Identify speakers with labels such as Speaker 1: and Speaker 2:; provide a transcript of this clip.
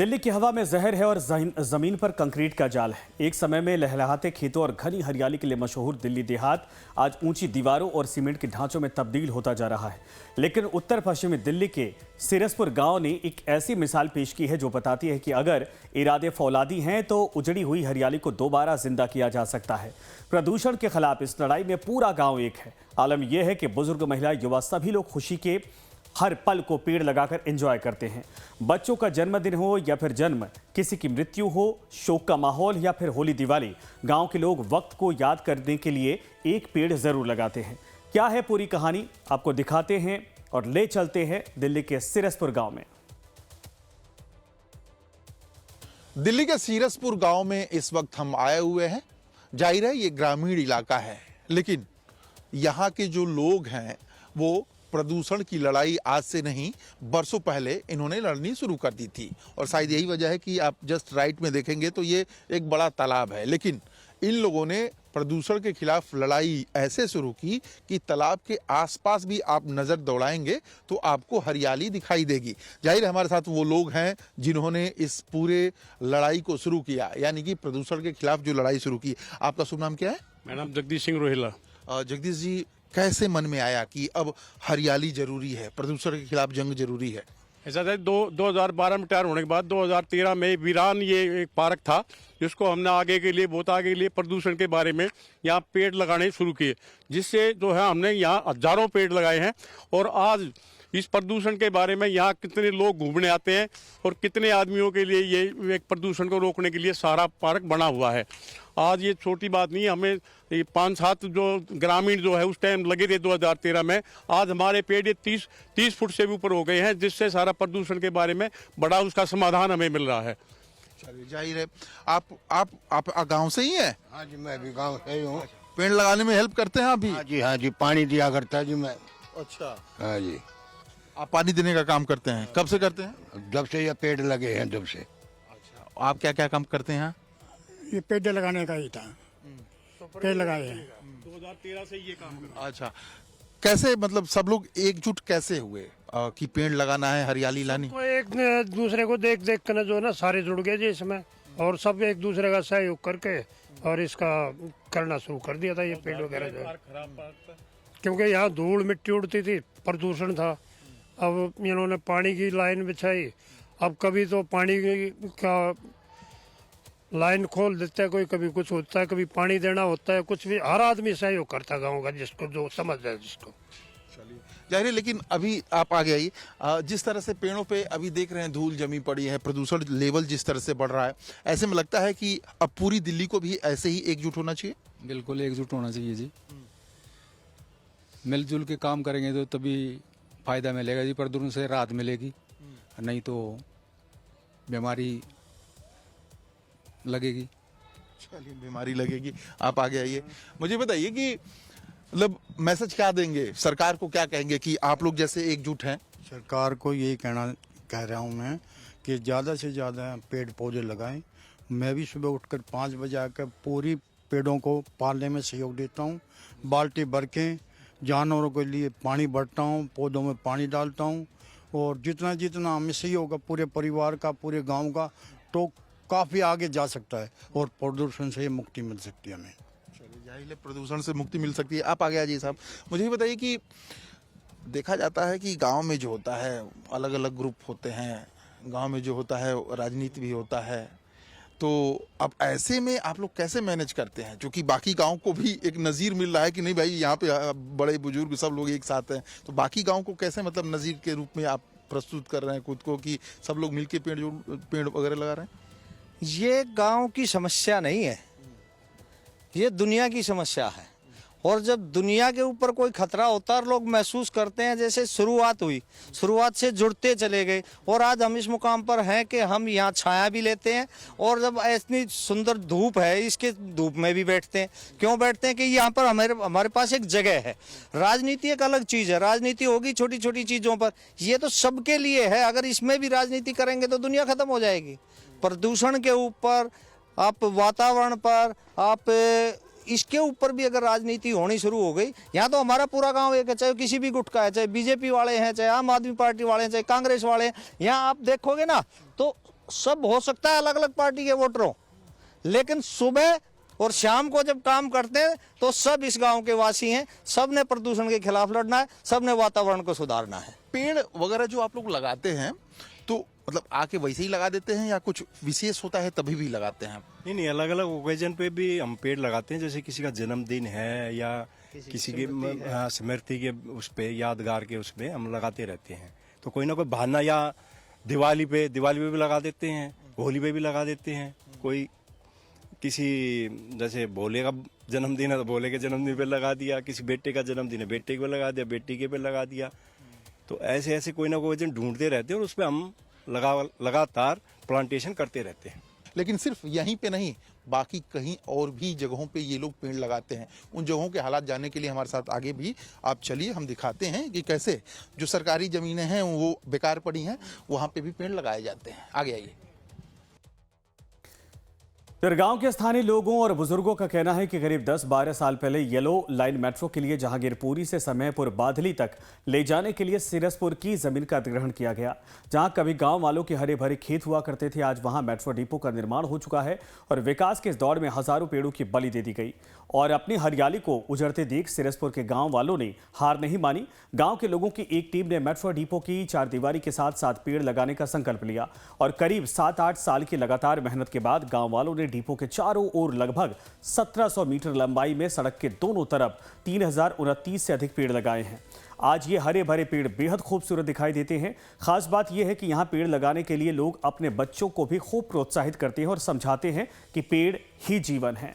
Speaker 1: दिल्ली की हवा में जहर है और जमीन पर कंक्रीट का जाल है। एक समय में लहलहाते खेतों और घनी हरियाली के लिए मशहूर दिल्ली देहात आज ऊंची दीवारों और सीमेंट के ढांचों में तब्दील होता जा रहा है। लेकिन उत्तर पश्चिमी दिल्ली के सिरसपुर गांव ने एक ऐसी मिसाल पेश की है जो बताती है कि अगर इरादे फौलादी हैं तो उजड़ी हुई हरियाली को दोबारा जिंदा किया जा सकता है। प्रदूषण के खिलाफ इस लड़ाई में पूरा गाँव एक है। आलम यह है कि बुजुर्ग, महिला, युवा सभी लोग खुशी के हर पल को पेड़ लगाकर एंजॉय करते हैं। बच्चों का जन्मदिन हो या फिर जन्म, किसी की मृत्यु हो, शोक का माहौल या फिर होली दिवाली, गांव के लोग वक्त को याद करने के लिए एक पेड़ जरूर लगाते हैं। क्या है पूरी कहानी, आपको दिखाते हैं और ले चलते हैं दिल्ली के सिरसपुर गांव में।
Speaker 2: दिल्ली के सीरसपुर गांव में इस वक्त हम आए हुए हैं। जाहिर है ये ग्रामीण इलाका है, लेकिन यहाँ के जो लोग हैं वो प्रदूषण की लड़ाई आज से नहीं, बरसों पहले इन्होंने लड़नी शुरू कर दी थी। और शायद यही वजह है कि आप जस्ट राइट में देखेंगे तो ये एक बड़ा तालाब है, लेकिन इन लोगों ने प्रदूषण के खिलाफ लड़ाई ऐसे शुरू की कि तालाब के आसपास भी आप नज़र दौड़ाएंगे तो आपको हरियाली दिखाई देगी। जाहिर है हमारे साथ वो लोग हैं जिन्होंने इस पूरे लड़ाई को शुरू किया, यानी कि प्रदूषण के खिलाफ जो लड़ाई शुरू की। आपका शुभ नाम क्या है?
Speaker 3: मेरा नाम जगदीश सिंह रोहिला।
Speaker 2: जगदीश जी, कैसे मन में आया कि अब हरियाली जरूरी है, प्रदूषण के खिलाफ जंग जरूरी है?
Speaker 3: ऐसा था 2012 में रिटायर होने के बाद 2013 में वीरान ये एक पार्क था जिसको हमने आगे के लिए, बहुत आगे के लिए प्रदूषण के बारे में यहाँ पेड़ लगाने शुरू किए, जिससे जो है हमने यहाँ हजारों पेड़ लगाए हैं। और आज इस प्रदूषण के बारे में यहाँ कितने लोग घूमने आते हैं और कितने आदमियों के लिए ये एक प्रदूषण को रोकने के लिए सारा पार्क बना हुआ है। आज ये छोटी बात नहीं है, हमें ये 5-7 जो ग्रामीण जो है उस टाइम लगे थे 2013 में, आज हमारे पेड़ ये 30 फुट से भी ऊपर हो गए हैं, जिससे सारा प्रदूषण के बारे में बड़ा उसका समाधान हमें मिल रहा है।
Speaker 2: चलिए, जाहिर है आप गांव से ही हैं?
Speaker 4: हाँ जी, मैं भी गांव से ही हूँ।
Speaker 2: पेड़ लगाने में हेल्प करते हैं आप भी?
Speaker 4: हाँ जी, पानी दिया करता है जी मैं।
Speaker 2: अच्छा,
Speaker 4: हाँ जी।
Speaker 2: आप पानी देने का काम करते हैं? कब से करते हैं?
Speaker 4: जब से ये पेड़ लगे हैं जब से।
Speaker 2: अच्छा, आप क्या क्या काम करते हैं?
Speaker 5: ये पेड़ लगाने का ही था, पेड़ लगाए हैं
Speaker 3: 2013 से ये काम कर।
Speaker 2: अच्छा, कैसे मतलब सब लोग एकजुट कैसे हुए कि पेड़ लगाना है, हरियाली लानी?
Speaker 5: कोई एक दूसरे को देख देख कर जो है ना सारे जुड़ गए जी इसमें, और सब एक दूसरे का सहयोग करके और इसका करना शुरू कर दिया था ये पेड़ वगैरह जो है। क्योंकि यहाँ धूल मिट्टी उड़ती थी, प्रदूषण था। अब इन्होंने पानी की लाइन बिछाई, अब कभी तो पानी का लाइन खोल देता है कोई, कभी कुछ होता है, कभी पानी देना होता है, कुछ भी। हर आदमी सहयोग करता गाँव का, जिसको जो समझ जाए जिसको।
Speaker 2: जाहिर है, लेकिन अभी आप आगे आइए। जिस तरह से पेड़ों पे अभी देख रहे हैं धूल जमी पड़ी है, प्रदूषण लेवल जिस तरह से बढ़ रहा है, ऐसे में लगता है कि अब पूरी दिल्ली को भी ऐसे ही एकजुट होना चाहिए।
Speaker 6: बिल्कुल एकजुट होना चाहिए जी। मिलजुल के काम करेंगे तो तभी फायदा मिलेगा जी, प्रदूषण से राहत मिलेगी, नहीं तो बीमारी लगेगी।
Speaker 2: चलिए, बीमारी लगेगी। आप आगे आइए, मुझे बताइए कि मतलब मैसेज क्या देंगे, सरकार को क्या कहेंगे कि आप लोग जैसे एकजुट हैं?
Speaker 7: सरकार को यही कह रहा हूँ मैं कि ज़्यादा से ज़्यादा पेड़ पौधे लगाएं। मैं भी सुबह उठकर 5 बजे आकर पूरी पेड़ों को पालने में सहयोग देता हूँ। बाल्टी भर के जानवरों के लिए पानी भरता हूँ, पौधों में पानी डालता हूँ, और जितना जितना हमें सहयोग होगा पूरे परिवार का, पूरे गाँव का, तो काफ़ी आगे जा सकता है और प्रदूषण से मुक्ति मिल सकती है हमें।
Speaker 2: चलिए, जाहिर है प्रदूषण से मुक्ति मिल सकती है। आप आगे आ जाइए साहब। मुझे भी बताइए कि देखा जाता है कि गांव में जो होता है अलग अलग ग्रुप होते हैं, गांव में जो होता है राजनीति भी होता है, तो अब ऐसे में आप लोग कैसे मैनेज करते हैं? क्योंकि बाकी गांव को भी एक नज़ीर मिल रहा है कि नहीं भाई यहाँ पे बड़े बुजुर्ग सब लोग एक साथ हैं, तो बाकी गाँव को कैसे मतलब नज़ीर के रूप में आप प्रस्तुत कर रहे हैं खुद को कि सब लोग मिल के पेड़ वगैरह लगा रहे हैं?
Speaker 8: ये गांव की समस्या नहीं है, ये दुनिया की समस्या है। और जब दुनिया के ऊपर कोई खतरा होता है, लोग महसूस करते हैं, जैसे शुरुआत हुई, शुरुआत से जुड़ते चले गए, और आज हम इस मुकाम पर हैं कि हम यहाँ छाया भी लेते हैं, और जब इतनी सुंदर धूप है, इसके धूप में भी बैठते हैं। क्यों बैठते हैं? कि यहाँ पर हमारे पास एक जगह है। राजनीति एक अलग चीज़ है, राजनीति होगी छोटी छोटी चीज़ों पर, ये तो सबके लिए है। अगर इसमें भी राजनीति करेंगे तो दुनिया खत्म हो जाएगी। प्रदूषण के ऊपर, आप वातावरण पर, आप इसके ऊपर भी अगर राजनीति होनी शुरू हो गई, यहाँ तो हमारा पूरा गांव एक है, चाहे किसी भी गुट का है, चाहे बीजेपी वाले हैं, चाहे आम आदमी पार्टी वाले हैं, चाहे कांग्रेस वाले हैं, यहाँ आप देखोगे ना तो सब हो सकता है अलग अलग पार्टी के वोटरों, लेकिन सुबह और शाम को जब काम करते हैं तो सब इस गांव के वासी हैं, सब ने प्रदूषण के खिलाफ लड़ना है, सब ने वातावरण को सुधारना है।
Speaker 2: पेड़ वगैरह जो आप लोग लगाते हैं तो मतलब आके वैसे ही लगा देते हैं या कुछ विशेष होता है तभी भी लगाते हैं?
Speaker 9: नहीं, अलग अलग ओकेजन पे भी हम पेड़ लगाते हैं। जैसे किसी का जन्मदिन है या किसी की स्मृति के उस पे, यादगार के उस पे हम लगाते रहते हैं। तो कोई ना कोई बहाना, या दिवाली पे भी लगा देते हैं, होली पे भी लगा देते हैं। कोई किसी जैसे भोले का जन्मदिन है तो भोले के जन्मदिन पे लगा दिया, किसी बेटे का जन्मदिन है बेटे के पे लगा दिया, बेटी के पे लगा दिया। तो ऐसे ऐसे कोई ना कोई वजन ढूंढते रहते हैं और उस पर हम लगातार प्लांटेशन करते रहते हैं।
Speaker 2: लेकिन सिर्फ यहीं पे नहीं, बाकी कहीं और भी जगहों पे ये लोग पेड़ लगाते हैं। उन जगहों के हालात जानने के लिए हमारे साथ आगे भी आप चलिए, हम दिखाते हैं कि कैसे जो सरकारी जमीनें हैं वो बेकार पड़ी हैं, वहाँ पे भी पेड़ लगाए जाते हैं। आगे आइए।
Speaker 1: फिर गांव के स्थानीय लोगों और बुजुर्गों का कहना है कि करीब 10-12 साल पहले येलो लाइन मेट्रो के लिए जहांगीरपुरी से समयपुर बादली तक ले जाने के लिए सिरसपुर की जमीन का अधिग्रहण किया गया। जहां कभी गांव वालों के हरे भरे खेत हुआ करते थे, आज वहां मेट्रो डिपो का निर्माण हो चुका है और विकास के इस दौर में हजारों पेड़ों की बलि दे दी गई। और अपनी हरियाली को उजड़ते देख सिरसपुर के गांव वालों ने हार नहीं मानी। गांव के लोगों की एक टीम ने मेट्रो डिपो की चारदीवारी के साथ साथ पेड़ लगाने का संकल्प लिया और करीब 7-8 साल की लगातार मेहनत के बाद गांव वालों ने डिपो के चारों ओर लगभग 1700 मीटर लंबाई में सड़क के दोनों तरफ 3029 से अधिक पेड़ लगाए हैं। आज ये हरे भरे पेड़ बेहद खूबसूरत दिखाई देते हैं। खास बात यह है कि यहाँ पेड़ लगाने के लिए लोग अपने बच्चों को भी खूब प्रोत्साहित करते हैं और समझाते हैं कि पेड़ ही जीवन है।